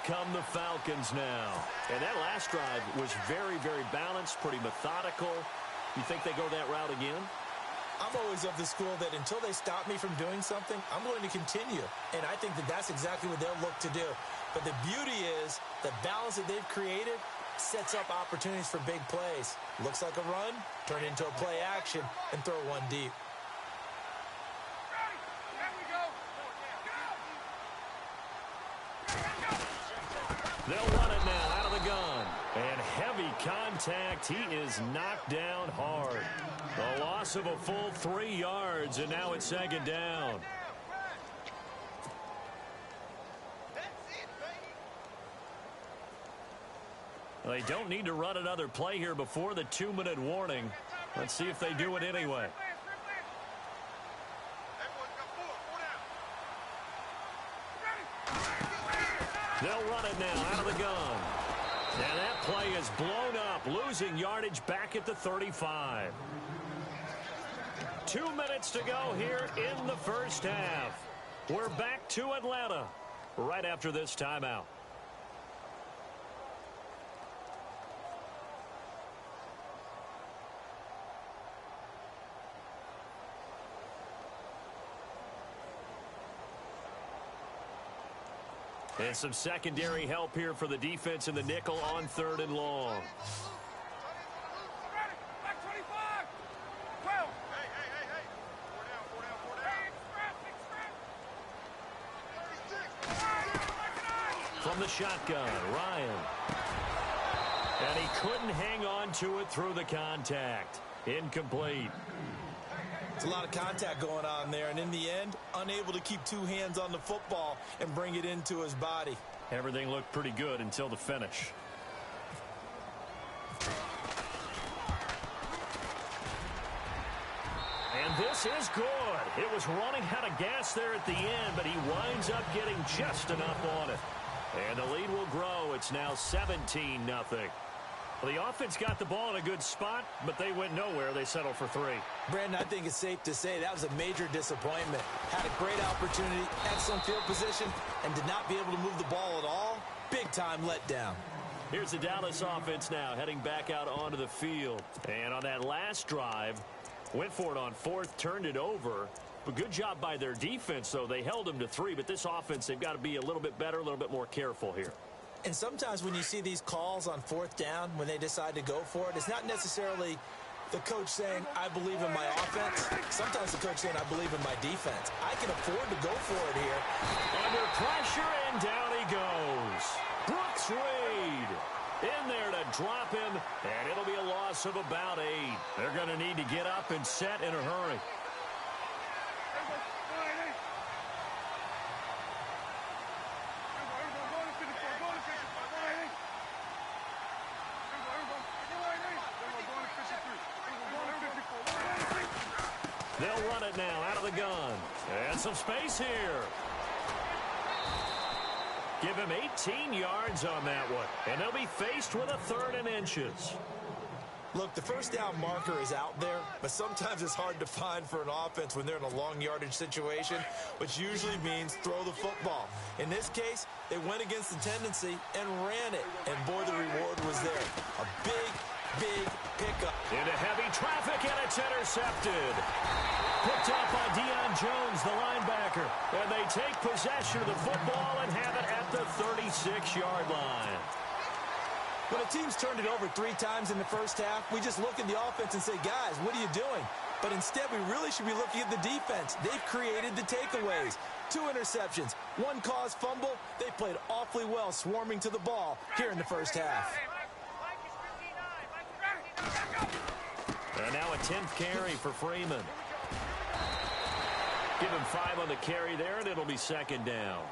come the Falcons now. And that last drive was very, very balanced, pretty methodical. You think they go that route again? I'm always of the school that until they stop me from doing something, I'm going to continue. And I think that that's exactly what they'll look to do. But the beauty is the balance that they've created sets up opportunities for big plays. Looks like a run, turn it into a play action, and throw one deep. They'll run it now out of the gun. And heavy contact. He is knocked down hard. A loss of a full 3 yards, and now it's second down. They don't need to run another play here before the 2-minute warning. Let's see if they do it anyway. They'll run it now out of the gun. And that play is blown up, losing yardage back at the 35. 2 minutes to go here in the first half. We're back to Atlanta right after this timeout. And some secondary help here for the defense in the nickel on 3rd and long. From the shotgun, Ryan. And he couldn't hang on to it through the contact. Incomplete. It's a lot of contact going on there, and in the end, unable to keep 2 hands on the football and bring it into his body. Everything looked pretty good until the finish. And this is good. It was running out of gas there at the end, but he winds up getting just enough on it. And the lead will grow. It's now 17-0. Well, the offense got the ball in a good spot, but they went nowhere. They settled for 3. Brandon, I think it's safe to say that was a major disappointment. Had a great opportunity, excellent field position, and did not be able to move the ball at all. Big-time letdown. Here's the Dallas offense now heading back out onto the field. And on that last drive, went for it on 4th, turned it over. But good job by their defense, though. They held them to 3, but this offense, they've got to be a little bit better, a little bit more careful here. And sometimes when you see these calls on 4th down, when they decide to go for it, it's not necessarily the coach saying, I believe in my offense. Sometimes the coach saying, I believe in my defense. I can afford to go for it here. Under pressure, and down he goes. Brooks Reed in there to drop him, and it'll be a loss of about 8. They're going to need to get up and set in a hurry. They'll run it now out of the gun. And some space here. Give him 18 yards on that one. And they'll be faced with a 3rd and inches. Look, the first down marker is out there, but sometimes it's hard to find for an offense when they're in a long yardage situation, which usually means throw the football. In this case, they went against the tendency and ran it. And boy, the reward was there. A big pickup. Into heavy traffic, and it's intercepted. Picked up by Deion Jones, the linebacker. And they take possession of the football and have it at the 36-yard line. When a team's turned it over 3 times in the first half, we just look at the offense and say, guys, what are you doing? But instead, we really should be looking at the defense. They've created the takeaways. 2 interceptions, 1 caused fumble. They played awfully well swarming to the ball here in the first half. And now a 10th carry for Freeman. Give him 5 on the carry there, and it'll be second down.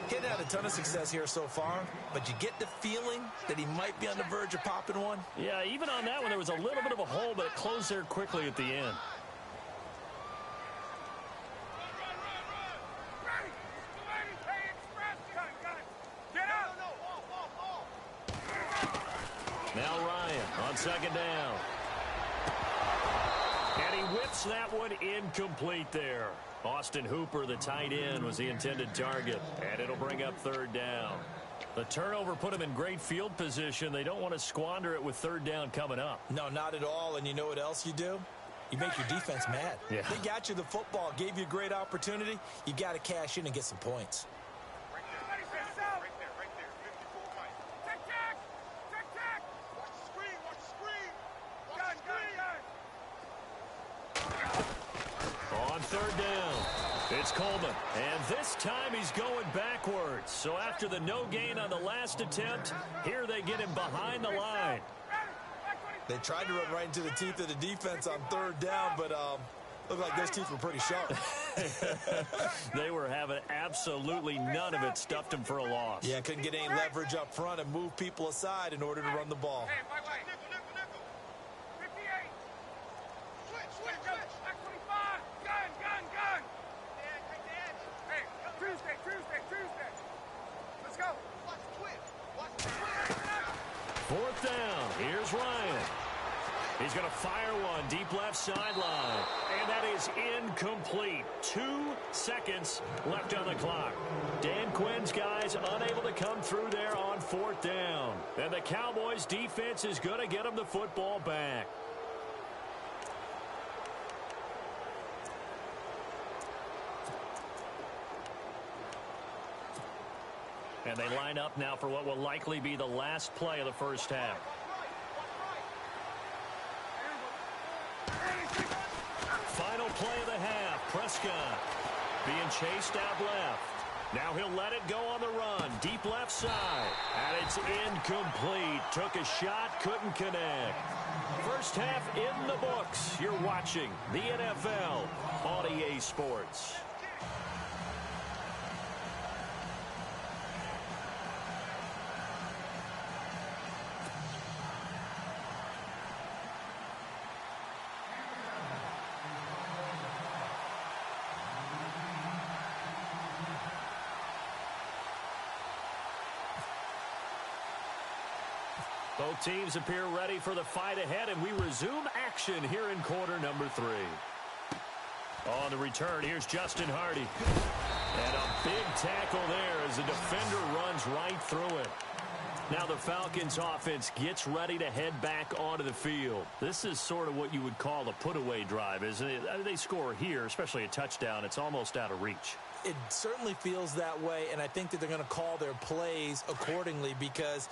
He hadn't had a ton of success here so far, but you get the feeling that he might be on the verge of popping one. Yeah, even on that one, there was a little bit of a hole, but it closed there quickly at the end. Now Ryan on second down. And he whips that one incomplete there. Austin Hooper, the tight end, was the intended target. And it'll bring up 3rd down. The turnover put them in great field position. They don't want to squander it with third down coming up. No, not at all. And you know what else you do? You make your defense mad. Yeah. They got you the football, gave you a great opportunity. You got to cash in and get some points. On third down, it's Coleman. And this time he's going backwards. So after the no gain on the last attempt, here they get him behind the line. They tried to run right into the teeth of the defense on third down, but looked like those teeth were pretty sharp. They were having absolutely none of it. Stuffed him for a loss. Yeah, couldn't get any leverage up front and move people aside in order to run the ball. Fourth down. Here's Ryan. He's going to fire one deep left sideline. And that is incomplete. 2 seconds left on the clock. Dan Quinn's guys unable to come through there on fourth down. And the Cowboys defense is going to get them the football back. And they line up now for what will likely be the last play of the first half. Final play of the half. Prescott being chased out left. Now he'll let it go on the run. Deep left side. And it's incomplete. Took a shot, couldn't connect. First half in the books. You're watching the NFL on EA Sports. Both teams appear ready for the fight ahead, and we resume action here in quarter number 3. On the return, here's Justin Hardy. And a big tackle there as the defender runs right through it. Now the Falcons offense gets ready to head back onto the field. This is sort of what you would call a put-away drive, isn't it? I mean, they score here, especially a touchdown. It's almost out of reach. It certainly feels that way, and I think that they're going to call their plays accordingly because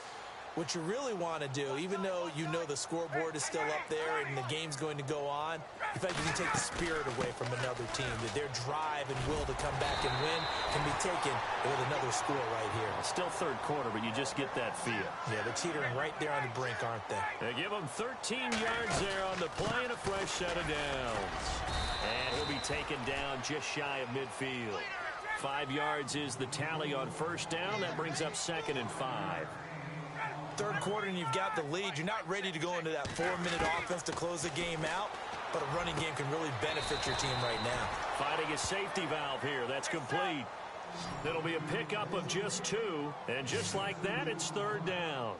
what you really want to do, even though you know the scoreboard is still up there and the game's going to go on, in fact, you can take the spirit away from another team, that their drive and will to come back and win can be taken with another score right here. Still third quarter, but you just get that feel. Yeah, they're teetering right there on the brink, aren't they? They give him 13 yards there on the play and a fresh set of downs. And he'll be taken down just shy of midfield. 5 yards is the tally on first down. That brings up 2nd and 5. Third quarter and you've got the lead. You're not ready to go into that 4-minute offense to close the game out, but a running game can really benefit your team right now. Fighting a safety valve here. That's complete. It'll be a pickup of just 2, and just like that, it's third down.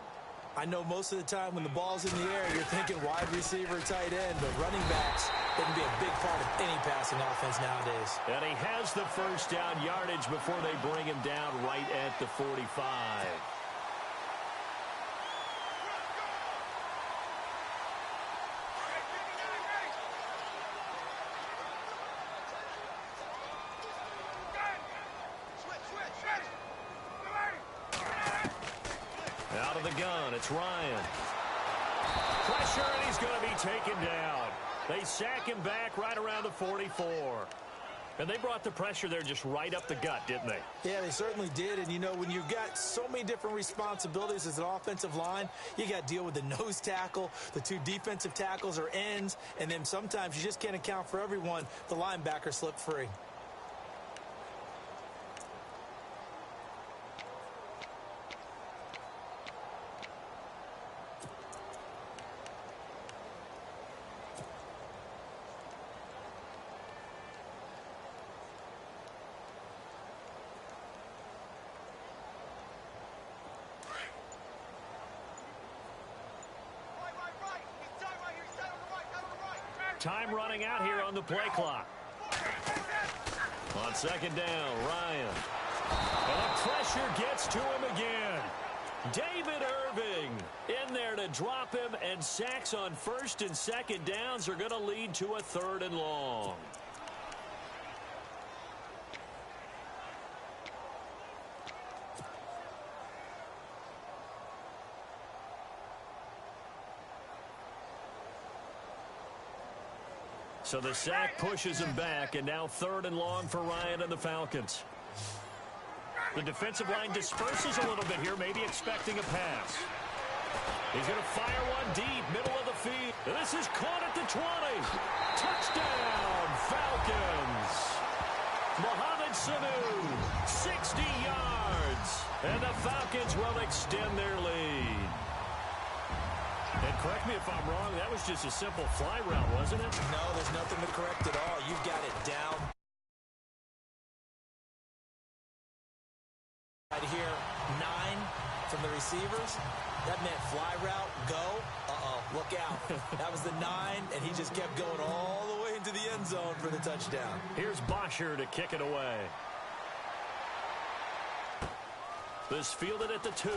I know most of the time when the ball's in the air, you're thinking wide receiver, tight end, but running backs, they can be a big part of any passing offense nowadays. And he has the first down yardage before they bring him down right at the 45. Out of the gun, it's Ryan. Pressure, and he's going to be taken down. They sack him back right around the 44. And they brought the pressure there just right up the gut, didn't they? Yeah, they certainly did. And, you know, when you've got so many different responsibilities as an offensive line, you got to deal with the nose tackle, the 2 defensive tackles or ends, and then sometimes you just can't account for everyone. The linebacker slipped free. Time running out here on the play clock. On second down, Ryan. And the pressure gets to him again. drop him, and sacks on first and second downs are going to lead to a 3rd and long. So the sack pushes him back, and now 3rd and long for Ryan and the Falcons. The defensive line disperses a little bit here, maybe expecting a pass. He's going to fire one deep, middle of the field. This is caught at the 20. Touchdown, Falcons. Mohamed Sanu, 60 yards. And the Falcons will extend their lead. And correct me if I'm wrong, that was just a simple fly route, wasn't it? No, there's nothing to correct at all. You've got it down. Right here, 9 from the receivers. That meant fly route, go. Look out. That was the 9, and he just kept going all the way into the end zone for the touchdown. Here's Bosher to kick it away. This fielded at the 2.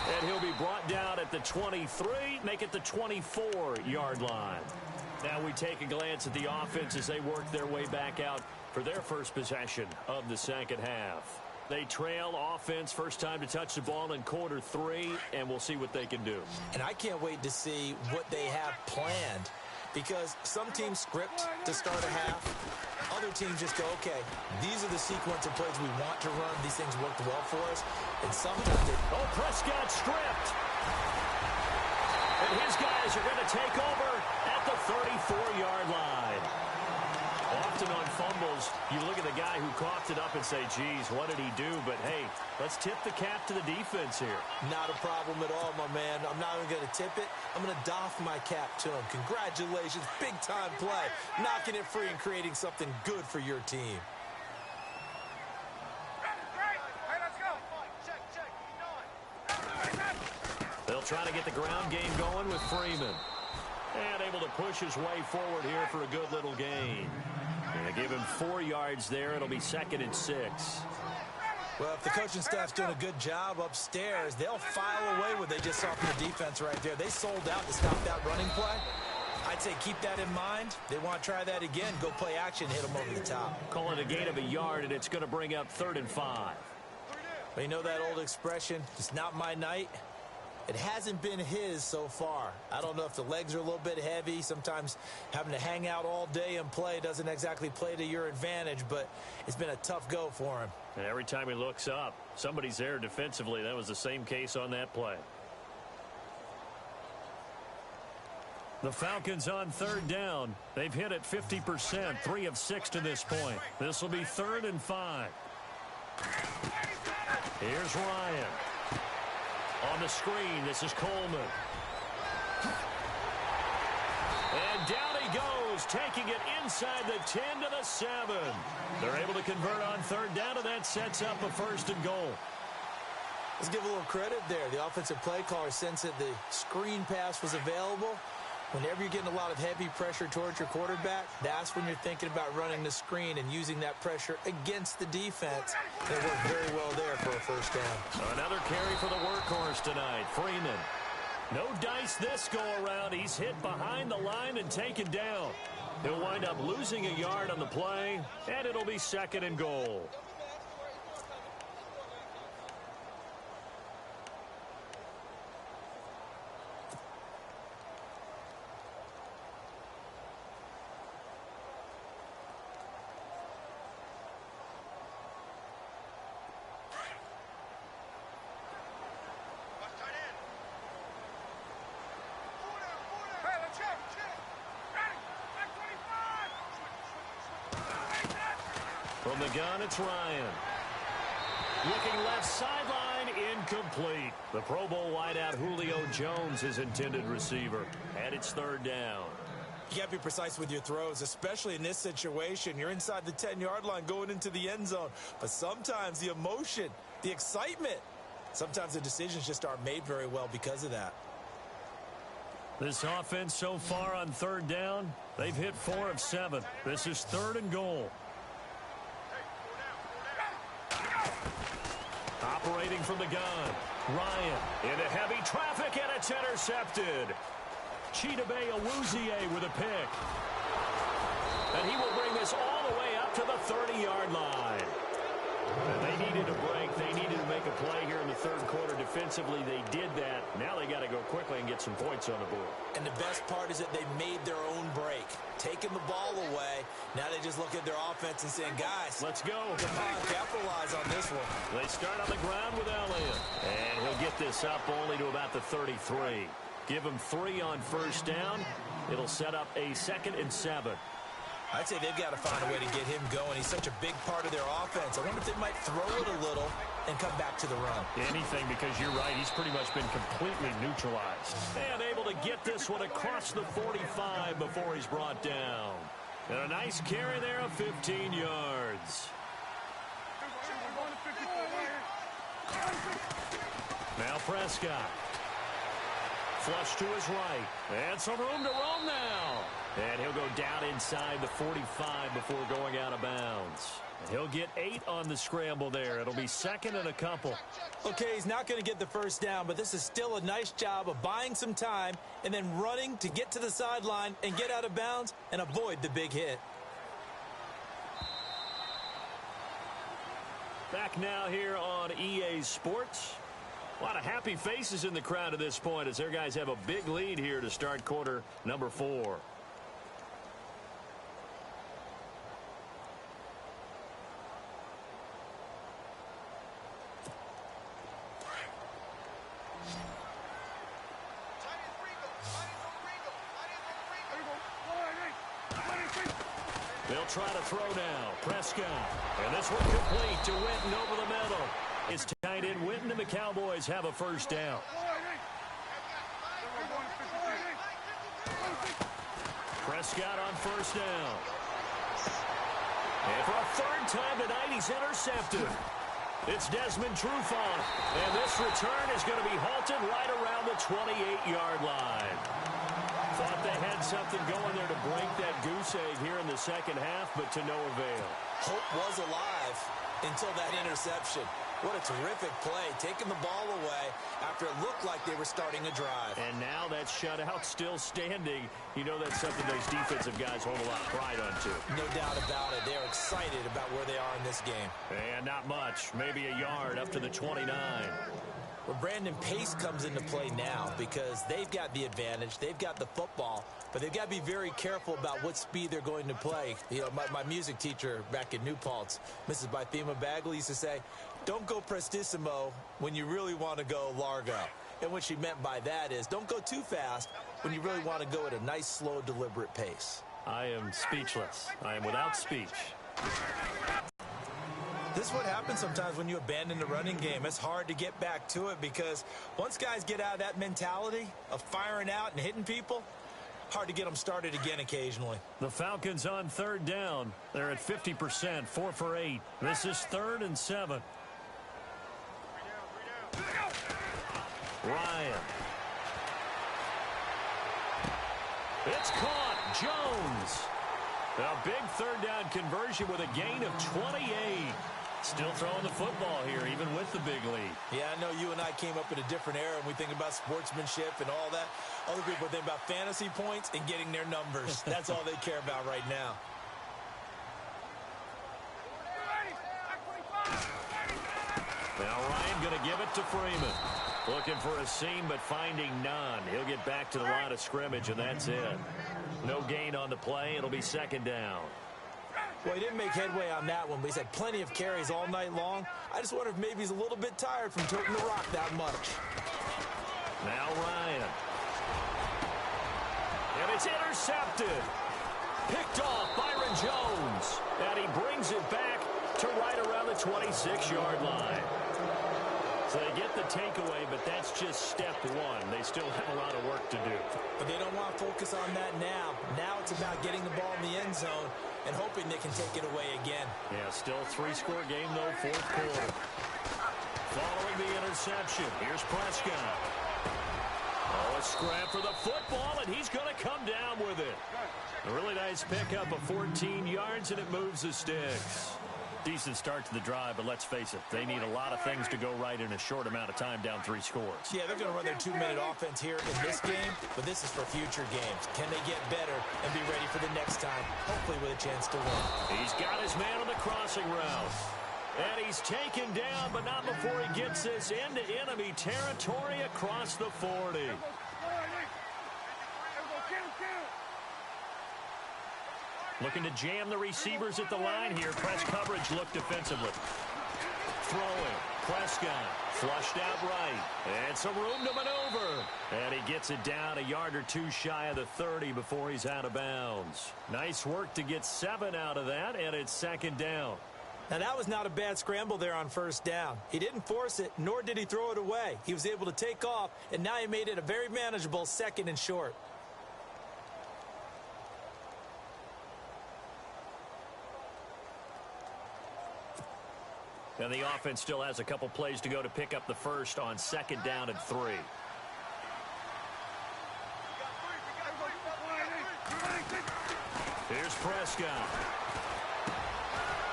And he'll be brought down at the 23, make it the 24-yard line. Now we take a glance at the offense as they work their way back out for their first possession of the second half. They trail offense, first time to touch the ball in quarter 3, and we'll see what they can do. And I can't wait to see what they have planned, because some teams script to start a half. Other teams just go, okay, these are the sequence of plays we want to run. These things worked well for us. And sometimes they... Oh, Prescott stripped. And his guys are going to take over at the 34-yard line. Often on fumbles, you look at the guy who coughed it up and say, geez, what did he do? But, hey, let's tip the cap to the defense here. Not a problem at all, my man. I'm not even going to tip it. I'm going to doff my cap to him. Congratulations. Big-time play. Knocking it free and creating something good for your team. They'll try to get the ground game going with Freeman. And able to push his way forward here for a good little gain. And they give him 4 yards there. It'll be 2nd and 6. Well, if the coaching staff's doing a good job upstairs, they'll file away what they just saw from the defense right there. They sold out to stop that running play. I'd say keep that in mind. They want to try that again. Go play action, hit them over the top. Call it a gain of a yard, and it's going to bring up 3rd and 5. Well, you know that old expression, it's not my night? It hasn't been his so far. I don't know if the legs are a little bit heavy. Sometimes having to hang out all day and play doesn't exactly play to your advantage, but it's been a tough go for him. And every time he looks up, somebody's there defensively. That was the same case on that play. The Falcons on 3rd down. They've hit it 50%, 3 of 6 to this point. This will be 3rd and 5. Here's Ryan. On the screen, this is Coleman. And down he goes, taking it inside the 10 to the 7. They're able to convert on 3rd down, and that sets up a 1st and goal. Let's give a little credit there. The offensive play caller sensed that the screen pass was available. Whenever you're getting a lot of heavy pressure towards your quarterback, that's when you're thinking about running the screen and using that pressure against the defense. They worked very well there for a 1st down. Another carry for the workhorse tonight, Freeman. No dice this go-around. He's hit behind the line and taken down. He'll wind up losing a yard on the play, and it'll be 2nd and goal. From the gun, it's Ryan. Looking left sideline, incomplete. The Pro Bowl wideout Julio Jones, his intended receiver. And it's 3rd down. You got to be precise with your throws, especially in this situation. You're inside the 10-yard line going into the end zone. But sometimes the emotion, the excitement, sometimes the decisions just aren't made very well because of that. This offense so far on 3rd down, they've hit 4 of 7. This is 3rd and goal. Operating from the gun. Ryan into heavy traffic, and it's intercepted. Chidobe Awuzie with a pick. And he will bring this all the way up to the 30-yard line. And they needed a break. They needed to make a play here in the third quarter. Defensively, they did that. Now they got to go quickly and get some points on the board. And the best part is that they made their own break. Taking the ball away. Now they just look at their offense and saying, guys, let's go. Come on, capitalize on this one. They start on the ground with Elliott. And he'll get this up only to about the 33. Give him 3 on first down. It'll set up a 2nd and 7. I'd say they've got to find a way to get him going. He's such a big part of their offense. I wonder if they might throw it a little and come back to the run. Anything, because you're right. He's pretty much been completely neutralized. And able to get this one across the 45 before he's brought down. And a nice carry there of 15 yards. Now Prescott. Flush to his right. And some room to roam now. And he'll go down inside the 45 before going out of bounds. And he'll get 8 on the scramble there. It'll be 2nd and a couple. Okay, he's not going to get the first down, but this is still a nice job of buying some time and then running to get to the sideline and get out of bounds and avoid the big hit. Back now here on EA Sports. A lot of happy faces in the crowd at this point as their guys have a big lead here to start quarter number 4. They'll try to throw now. Prescott. And this one complete to Witten over the middle. It's tight end Witten, and the Cowboys have a first down. Prescott on first down. And for a 3rd time tonight, he's intercepted. It's Desmond Trufant. And this return is going to be halted right around the 28-yard line. Thought they had something going there to break that goose egg here in the second half, but to no avail. Hope was alive until that interception. What a terrific play, taking the ball away after it looked like they were starting a drive. And now that shutout still standing. You know that's something those defensive guys hold a lot of pride onto. No doubt about it. They're excited about where they are in this game. And not much. Maybe a yard up to the 29. Well, Brandon, pace comes into play now because they've got the advantage. They've got the football, but they've got to be very careful about what speed they're going to play. You know, my music teacher back in New Paltz, Mrs. Bythema Bagley, used to say, don't go prestissimo when you really want to go largo. And what she meant by that is don't go too fast when you really want to go at a nice, slow, deliberate pace. I am speechless. I am without speech. This is what happens sometimes when you abandon the running game. It's hard to get back to it because once guys get out of that mentality of firing out and hitting people, hard to get them started again occasionally. The Falcons on 3rd down. They're at 50%, 4 for 8. This is 3rd and 7. Ryan. It's caught. Jones. A big 3rd down conversion with a gain of 28. Still throwing the football here, even with the big lead. Yeah, I know you and I came up in a different era, and we think about sportsmanship and all that. Other people think about fantasy points and getting their numbers. That's all they care about right now. Now Ryan going to give it to Freeman. Looking for a seam, but finding none. He'll get back to the line of scrimmage, and that's it. No gain on the play. It'll be 2nd down. Well, he didn't make headway on that one, but he's had plenty of carries all night long. I just wonder if maybe he's a little bit tired from toting the rock that much. Now Ryan. And it's intercepted. Picked off Byron Jones. And he brings it back to right around the 26-yard line. So they get the takeaway, but that's just step 1. They still have a lot of work to do. But they don't want to focus on that now. Now it's about getting the ball in the end zone and hoping they can take it away again. Yeah, still a 3-score game, though, 4th quarter. Following the interception, here's Prescott. Oh, a scrap for the football, and he's going to come down with it. A really nice pickup of 14 yards, and it moves the sticks. Decent start to the drive, but let's face it, they need a lot of things to go right in a short amount of time down 3 scores. Yeah, they're going to run their 2-minute offense here in this game, but this is for future games. Can they get better and be ready for the next time, hopefully with a chance to win? He's got his man on the crossing route. And he's taken down, but not before he gets this into enemy territory across the 40. Looking to jam the receivers at the line here. Press coverage look defensively. Throwing. Prescott flushed out right. And some room to maneuver. And he gets it down a yard or 2 shy of the 30 before he's out of bounds. Nice work to get 7 out of that, and it's 2nd down. Now, that was not a bad scramble there on 1st down. He didn't force it, nor did he throw it away. He was able to take off, and now he made it a very manageable 2nd and short. And the offense still has a couple plays to go to pick up the first on 2nd down and 3. Here's Prescott.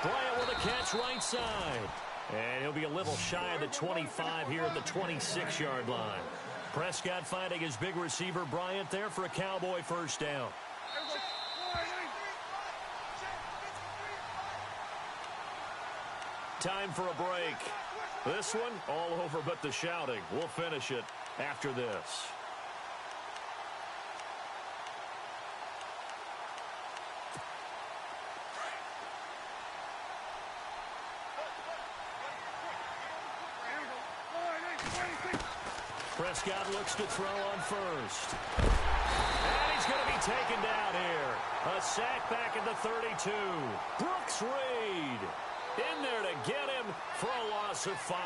Bryant with a catch right side. And he'll be a little shy of the 25 here at the 26-yard line. Prescott finding his big receiver Bryant there for a Cowboy 1st down. Time for a break. This one all over but the shouting. We'll finish it after this. Prescott looks to throw on 1st. And he's going to be taken down here. A sack back at the 32. Brooks Reed in there to get him for a loss of 5.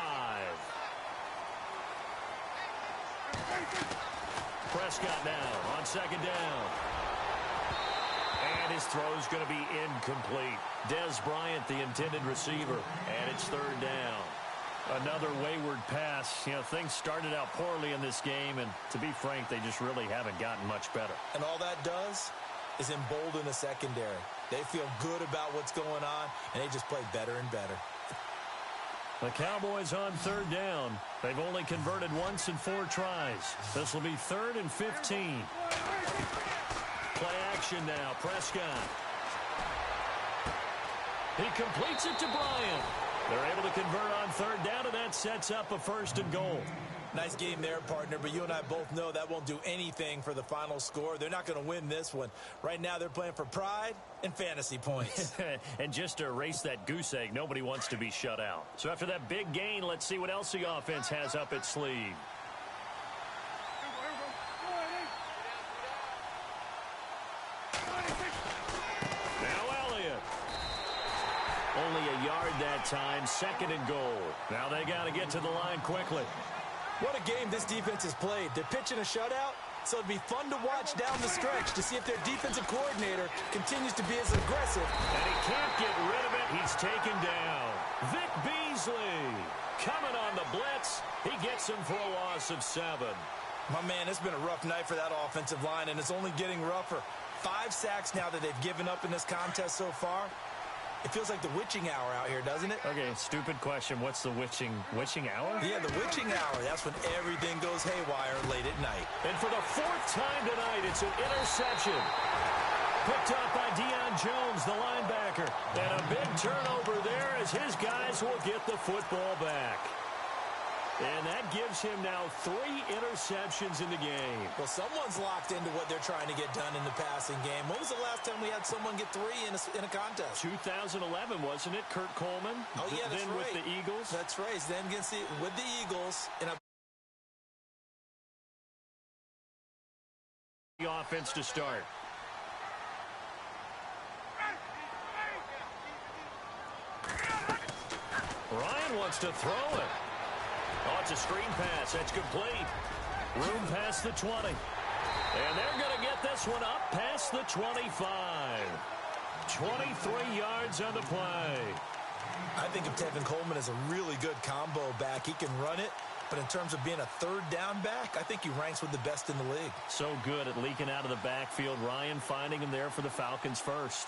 Prescott now on 2nd down. And his throw's going to be incomplete. Dez Bryant, the intended receiver, and it's 3rd down. Another wayward pass. You know, things started out poorly in this game, and to be frank, they just really haven't gotten much better. And all that does is embolden the secondary. They feel good about what's going on, and they just play better and better. The Cowboys on 3rd down. They've only converted once in 4 tries. This will be 3rd and 15. Play action now. Prescott. He completes it to Bryant. They're able to convert on 3rd down, and that sets up a 1st and goal. Nice game there, partner, but you and I both know that won't do anything for the final score. They're not going to win this one. Right now, they're playing for pride and fantasy points. And just to erase that goose egg, nobody wants to be shut out. So after that big gain, let's see what else the offense has up its sleeve. Only a yard that time, 2nd and goal. Now they got to get to the line quickly. What a game this defense has played. They're pitching a shutout, so it'd be fun to watch down the stretch to see if their defensive coordinator continues to be as aggressive. And he can't get rid of it. He's taken down. Vic Beasley coming on the blitz. He gets him for a loss of 7. My man, it's been a rough night for that offensive line, and it's only getting rougher. 5 sacks now that they've given up in this contest so far. It feels like the witching hour out here, doesn't it? Okay, stupid question. What's the witching hour? Yeah, the witching hour. That's when everything goes haywire late at night. And for the 4th time tonight, it's an interception. Picked up by Deion Jones, the linebacker. And a big turnover there as his guys will get the football back. And that gives him now 3 interceptions in the game. Well, someone's locked into what they're trying to get done in the passing game. When was the last time we had someone get 3 in a contest? 2011, wasn't it? Kurt Coleman. Oh, yeah, that's then right. With the Eagles. That's right. Then with the Eagles. In a the offense to start. Ryan wants to throw it. Oh, it's a screen pass. That's complete. Room past the 20. And they're going to get this one up past the 25. 23 yards on the play. I think of Tevin Coleman as a really good combo back. He can run it, but in terms of being a 3rd down back, I think he ranks with the best in the league. So good at leaking out of the backfield. Ryan finding him there for the Falcons first.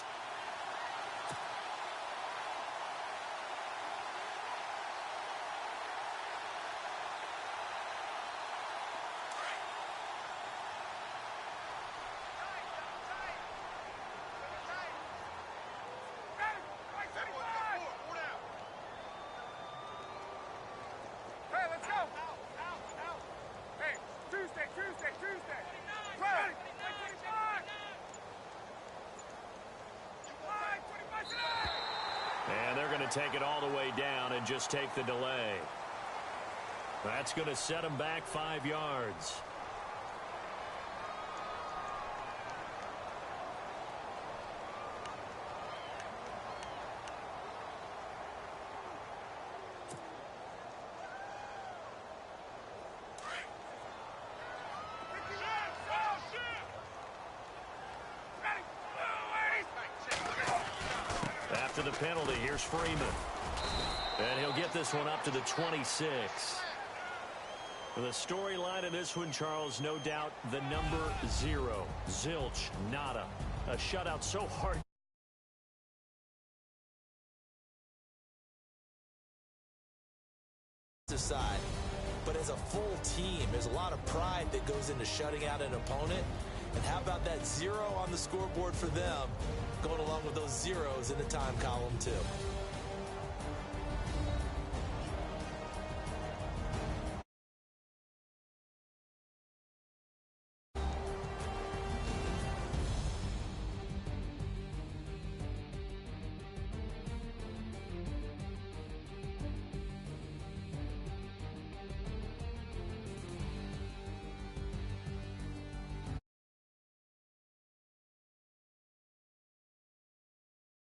take it all the way down and just take the delay. That's going to set him back 5 yards. After the penalty, here's Freeman. And he'll get this one up to the 26. The storyline in this one, Charles, no doubt the number 0. Zilch, nada. A shutout so hard. Side. But as a full team, there's a lot of pride that goes into shutting out an opponent. And how about that 0 on the scoreboard for them, going along with those zeros in the time column, too?